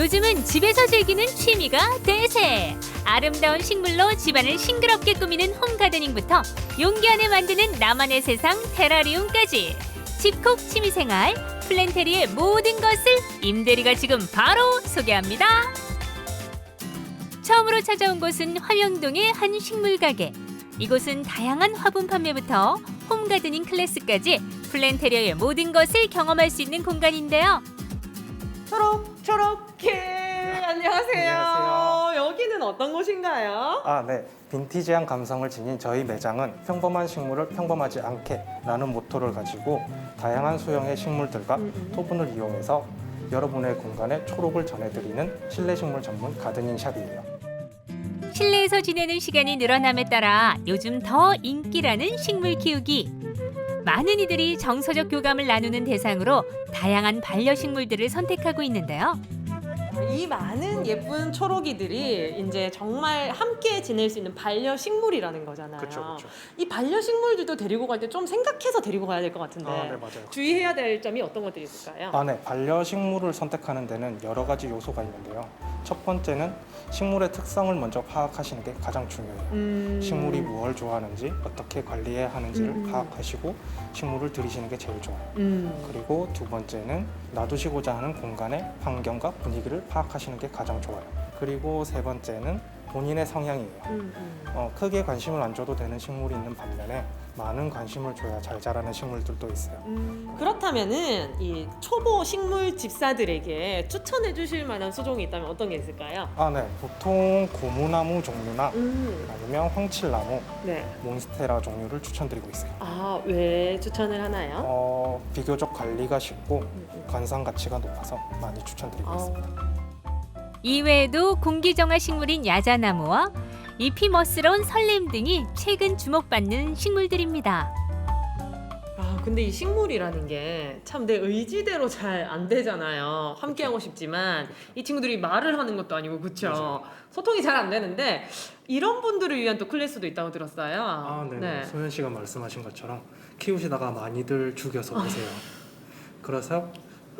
요즘은 집에서 즐기는 취미가 대세! 아름다운 식물로 집안을 싱그럽게 꾸미는 홈가드닝부터 용기 안에 만드는 나만의 세상 테라리움까지 집콕 취미생활 플랜테리의 모든 것을 임대리가 지금 바로 소개합니다. 처음으로 찾아온 곳은 화명동의 한 식물 가게. 이곳은 다양한 화분 판매부터 홈가드닝 클래스까지 플랜테리어의 모든 것을 경험할 수 있는 공간인데요. 초록초록해. 안녕하세요. 안녕하세요. 여기는 어떤 곳인가요? 네. 빈티지한 감성을 지닌 저희 매장은 평범한 식물을 평범하지 않게 라는 모토를 가지고 다양한 수영의 식물들과 토분을 이용해서 여러분의 공간에 초록을 전해드리는 실내 식물 전문 가드닝 샵이에요. 실내에서 지내는 시간이 늘어남에 따라 요즘 더 인기라는 식물 키우기. 많은 이들이 정서적 교감을 나누는 대상으로 다양한 반려식물들을 선택하고 있는데요. 이 많은 예쁜 초록이들이 이제 정말 함께 지낼 수 있는 반려식물이라는 거잖아요. 그쵸. 이 반려식물들도 데리고 갈 때 좀 생각해서 데리고 가야 될 것 같은데 네, 맞아요. 주의해야 될 점이 어떤 것들이 있을까요? 네. 반려식물을 선택하는 데는 여러 가지 요소가 있는데요. 첫 번째는 식물의 특성을 먼저 파악하시는 게 가장 중요해요. 식물이 무엇을 좋아하는지, 어떻게 관리해야 하는지를 파악하시고 식물을 들이시는 게 제일 좋아요. 그리고 두 번째는 놔두시고자 하는 공간의 환경과 분위기를 파악하시는 게 가장 좋아요. 그리고 세 번째는 본인의 성향이에요. 크게 관심을 안 줘도 되는 식물이 있는 반면에 많은 관심을 줘야 잘 자라는 식물들도 있어요. 그렇다면은 이 초보 식물 집사들에게 추천해 주실 만한 수종이 있다면 어떤 게 있을까요? 네. 보통 고무나무 종류나 아니면 황칠나무, 네. 몬스테라 종류를 추천드리고 있어요. 왜 추천을 하나요? 비교적 관리가 쉽고 관상 가치가 높아서 많이 추천드리고 있습니다. 이외에도 공기정화 식물인 야자나무와 잎이 멋스러운 설렘 등이 최근 주목받는 식물들입니다. 근데 이 식물이라는 게 참 내 의지대로 잘 안 되잖아요. 함께 하고 싶지만 이 친구들이 말을 하는 것도 아니고 그렇죠. 맞아요. 소통이 잘 안 되는데 이런 분들을 위한 또 클래스도 있다고 들었어요. 네. 소연 씨가 말씀하신 것처럼 키우시다가 많이들 죽여서 오세요. 그래서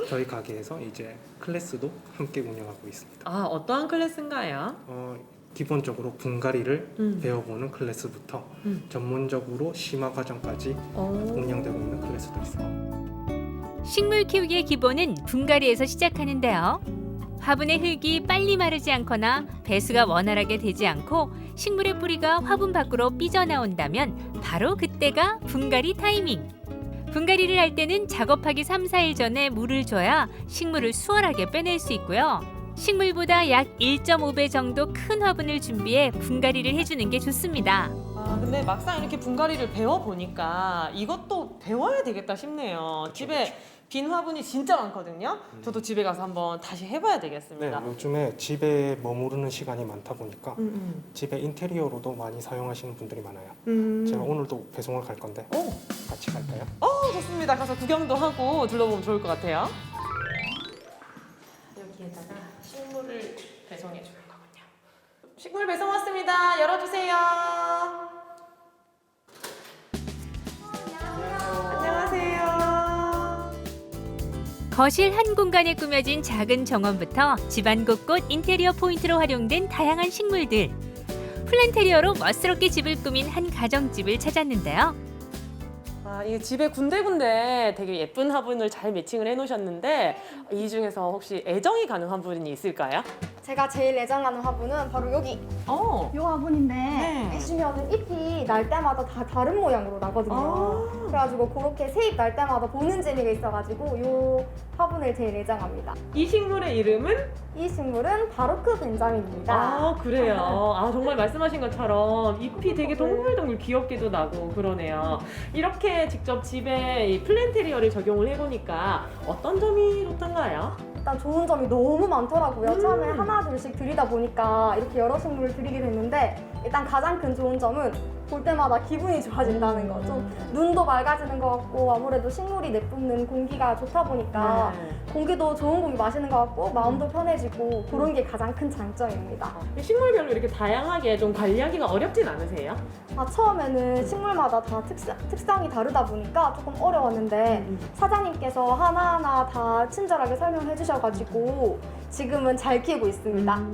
저희 가게에서 이제 클래스도 함께 운영하고 있습니다. 어떠한 클래스인가요? 기본적으로 분갈이를 배워보는 클래스부터 전문적으로 심화 과정까지 운영되고 있는 클래스도 있어요. 식물 키우기의 기본은 분갈이에서 시작하는데요. 화분의 흙이 빨리 마르지 않거나 배수가 원활하게 되지 않고 식물의 뿌리가 화분 밖으로 삐져나온다면 바로 그때가 분갈이 타이밍. 분갈이를 할 때는 작업하기 3-4일 전에 물을 줘야 식물을 수월하게 빼낼 수 있고요. 식물보다 약 1.5배 정도 큰 화분을 준비해 분갈이를 해주는 게 좋습니다. 근데 막상 이렇게 분갈이를 배워보니까 이것도 배워야 되겠다 싶네요. 집에 빈 화분이 진짜 많거든요. 저도 집에 가서 한번 다시 해봐야 되겠습니다. 네, 요즘에 집에 머무르는 시간이 많다 보니까 집에 인테리어로도 많이 사용하시는 분들이 많아요. 제가 오늘도 배송을 갈 건데 같이 갈까요? 좋습니다. 가서 구경도 하고 둘러보면 좋을 것 같아요. 여기에다가 식물을 배송해 주는 거군요. 식물 배송 왔습니다. 열어주세요. 안녕하세요. 거실 한 공간에 꾸며진 작은 정원부터 집안 곳곳 인테리어 포인트로 활용된 다양한 식물들. 플랜테리어로 멋스럽게 집을 꾸민 한 가정집을 찾았는데요. 이게 집에 군데군데 되게 예쁜 화분을 잘 매칭을 해놓으셨는데 이 중에서 혹시 애정이 가는 화분이 있을까요? 제가 제일 애정하는 화분은 바로 여기 이 화분인데 보시면 잎이 날 때마다 다 다른 모양으로 나거든요. 그래가지고 그렇게 새 잎 날 때마다 보는 재미가 있어가지고 이 화분을 제일 애정합니다. 이 식물의 이름은? 이 식물은 바로크 벤자민입니다. 그래요. 정말 말씀하신 것처럼 잎이 되게 동글동글 귀엽기도 나고 그러네요. 이렇게 직접 집에 이 플랜테리어를 적용을 해보니까 어떤 점이 좋던가요? 일단 좋은 점이 너무 많더라고요. 처음에 하나 둘씩 들이다 보니까 이렇게 여러 식물을 들이게 됐는데 일단 가장 큰 좋은 점은 볼 때마다 기분이 좋아진다는 거. 좀 눈도 맑아지는 것 같고 아무래도 식물이 내뿜는 공기가 좋다 보니까 공기도 좋은 공기 마시는 것 같고 마음도 편해지고 그런 게 가장 큰 장점입니다. 식물별로 이렇게 다양하게 좀 관리하기가 어렵진 않으세요? 처음에는 식물마다 다 특성이 다르다 보니까 조금 어려웠는데 사장님께서 하나하나 다 친절하게 설명해 주셔가지고 지금은 잘 키우고 있습니다.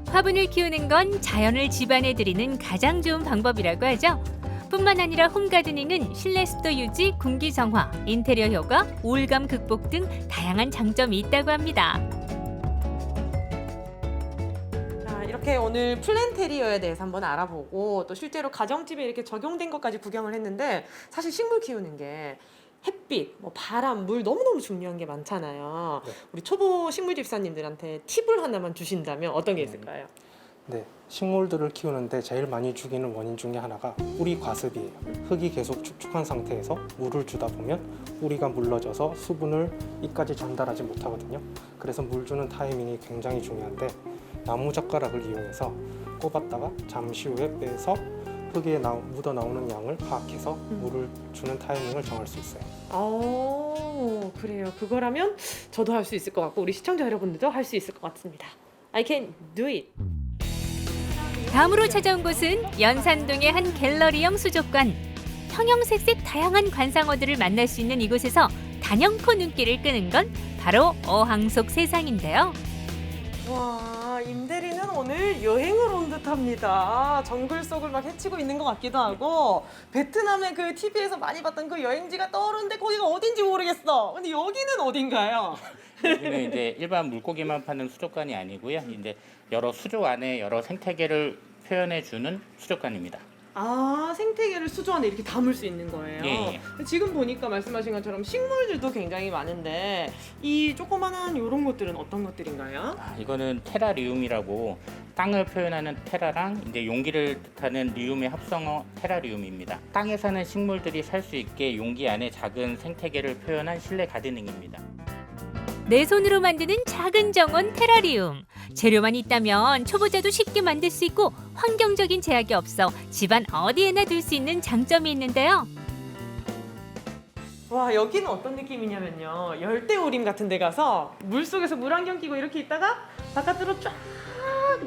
화분을 키우는 건 자연을 집안에 들이는 가장 좋은 방법이라고 하죠. 뿐만 아니라 홈가드닝은 실내 습도 유지, 공기 정화, 인테리어 효과, 우울감 극복 등 다양한 장점이 있다고 합니다. 자, 이렇게 오늘 플랜테리어에 대해서 한번 알아보고 또 실제로 가정집에 이렇게 적용된 것까지 구경을 했는데 사실 식물 키우는 게 햇빛, 뭐 바람, 물 너무너무 중요한 게 많잖아요. 네. 우리 초보 식물 집사님들한테 팁을 하나만 주신다면 어떤 게 있을까요? 네, 식물들을 키우는데 제일 많이 죽이는 원인 중에 하나가 뿌리 과습이에요. 흙이 계속 축축한 상태에서 물을 주다 보면 뿌리가 물러져서 수분을 잎까지 전달하지 못하거든요. 그래서 물 주는 타이밍이 굉장히 중요한데 나무 젓가락을 이용해서 꼽았다가 잠시 후에 빼서 흙에 묻어 나오는 양을 파악해서 물을 주는 타이밍을 정할 수 있어요. 그래요. 그거라면 저도 할 수 있을 것 같고 우리 시청자 여러분들도 할 수 있을 것 같습니다. I can do it. 다음으로 찾아온 곳은 연산동의 한 갤러리형 수족관. 형형색색 다양한 관상어들을 만날 수 있는 이곳에서 단연코 눈길을 끄는 건 바로 어항 속 세상인데요. 와, 임대리는 오늘 여행을 온 듯합니다. 정글 속을 막 헤치고 있는 것 같기도 하고 베트남의 그 TV에서 많이 봤던 그 여행지가 떠오르는데 거기가 어딘지 모르겠어. 근데 여기는 어딘가요? 여기는 이제 일반 물고기만 파는 수족관이 아니고요. 이제 여러 수조 안에 여러 생태계를 표현해 주는 수족관입니다. 아, 생태계를 수조 안에 이렇게 담을 수 있는 거예요. 예. 지금 보니까 말씀하신 것처럼 식물들도 굉장히 많은데 이 조그만한 이런 것들은 어떤 것들인가요? 이거는 테라리움이라고 땅을 표현하는 테라랑 이제 용기를 뜻하는 리움의 합성어 테라리움입니다. 땅에 사는 식물들이 살 수 있게 용기 안에 작은 생태계를 표현한 실내 가드닝입니다. 내 손으로 만드는 작은 정원 테라리움. 재료만 있다면 초보자도 쉽게 만들 수 있고 환경적인 제약이 없어 집안 어디에나 둘 수 있는 장점이 있는데요. 와, 여기는 어떤 느낌이냐면요. 열대우림 같은 데 가서 물속에서 물안경 끼고 이렇게 있다가 바깥으로 쫙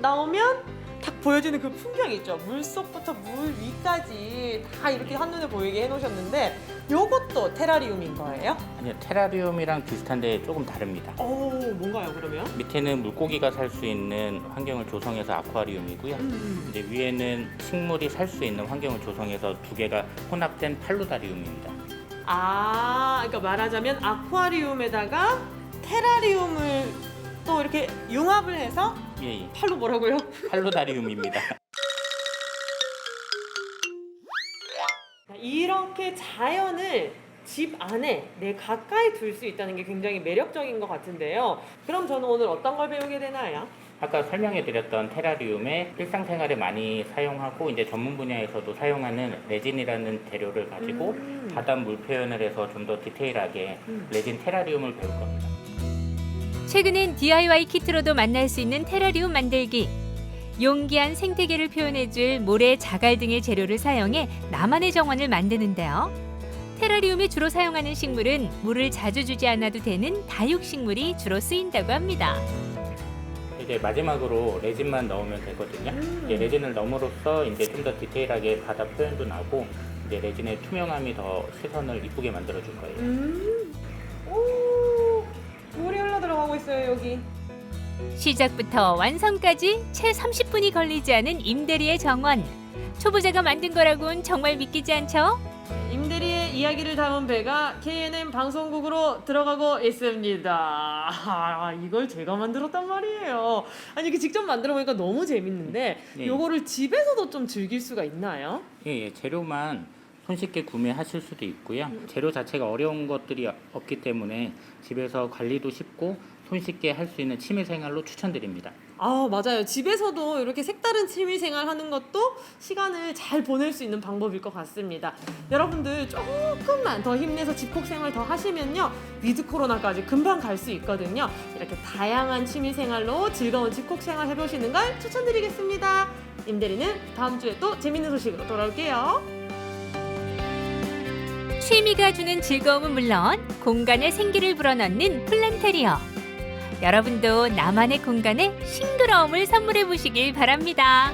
나오면 딱 보여지는 그 풍경 있죠. 물속부터 물 위까지 다 이렇게 한눈에 보이게 해놓으셨는데 요것도 테라리움인 거예요? 아니요, 테라리움이랑 비슷한데 조금 다릅니다. 뭔가요 그러면? 밑에는 물고기가 살 수 있는 환경을 조성해서 아쿠아리움이고요. 이제 위에는 식물이 살 수 있는 환경을 조성해서 두 개가 혼합된 팔루다리움입니다. 아, 그러니까 말하자면 아쿠아리움에다가 테라리움을 또 이렇게 융합을 해서 예, 예. 팔로 뭐라고요? 팔루다리움입니다. 이렇게 자연을 집 안에 내 가까이 둘 수 있다는 게 굉장히 매력적인 것 같은데요. 그럼 저는 오늘 어떤 걸 배우게 되나요? 아까 설명해드렸던 테라리움에 일상생활에 많이 사용하고 이제 전문 분야에서도 사용하는 레진이라는 재료를 가지고 바닷물 표현을 해서 좀 더 디테일하게 레진 테라리움을 배울 겁니다. 최근엔 DIY 키트로도 만날 수 있는 테라리움 만들기. 용기한 생태계를 표현해줄 모래, 자갈 등의 재료를 사용해 나만의 정원을 만드는데요. 테라리움에 주로 사용하는 식물은 물을 자주 주지 않아도 되는 다육식물이 주로 쓰인다고 합니다. 이제 마지막으로 레진만 넣으면 되거든요. 이제 레진을 넣음으로써 이제 좀 더 디테일하게 바다 표현도 나고 이제 레진의 투명함이 더 시선을 이쁘게 만들어줄 거예요. 오, 물이 흘러 들어가고 있어요 여기. 시작부터 완성까지 채 30분이 걸리지 않은 임대리의 정원. 초보자가 만든 거라곤 정말 믿기지 않죠? 임대리의 이야기를 담은 배가 KNM 방송국으로 들어가고 있습니다. 아, 이걸 제가 만들었단 말이에요. 아니 이게 직접 만들어 보니까 너무 재밌는데 네. 요거를 집에서도 좀 즐길 수가 있나요? 예, 예, 재료만 손쉽게 구매하실 수도 있고요. 재료 자체가 어려운 것들이 없기 때문에 집에서 관리도 쉽고 손쉽게 할 수 있는 취미생활로 추천드립니다. 아, 맞아요. 집에서도 이렇게 색다른 취미생활 하는 것도 시간을 잘 보낼 수 있는 방법일 것 같습니다. 여러분들 조금만 더 힘내서 집콕생활 더 하시면요. 위드 코로나까지 금방 갈 수 있거든요. 이렇게 다양한 취미생활로 즐거운 집콕생활 해보시는 걸 추천드리겠습니다. 임대리는 다음 주에 또 재밌는 소식으로 돌아올게요. 취미가 주는 즐거움은 물론 공간에 생기를 불어넣는 플랜테리어. 여러분도 나만의 공간에 싱그러움을 선물해 보시길 바랍니다.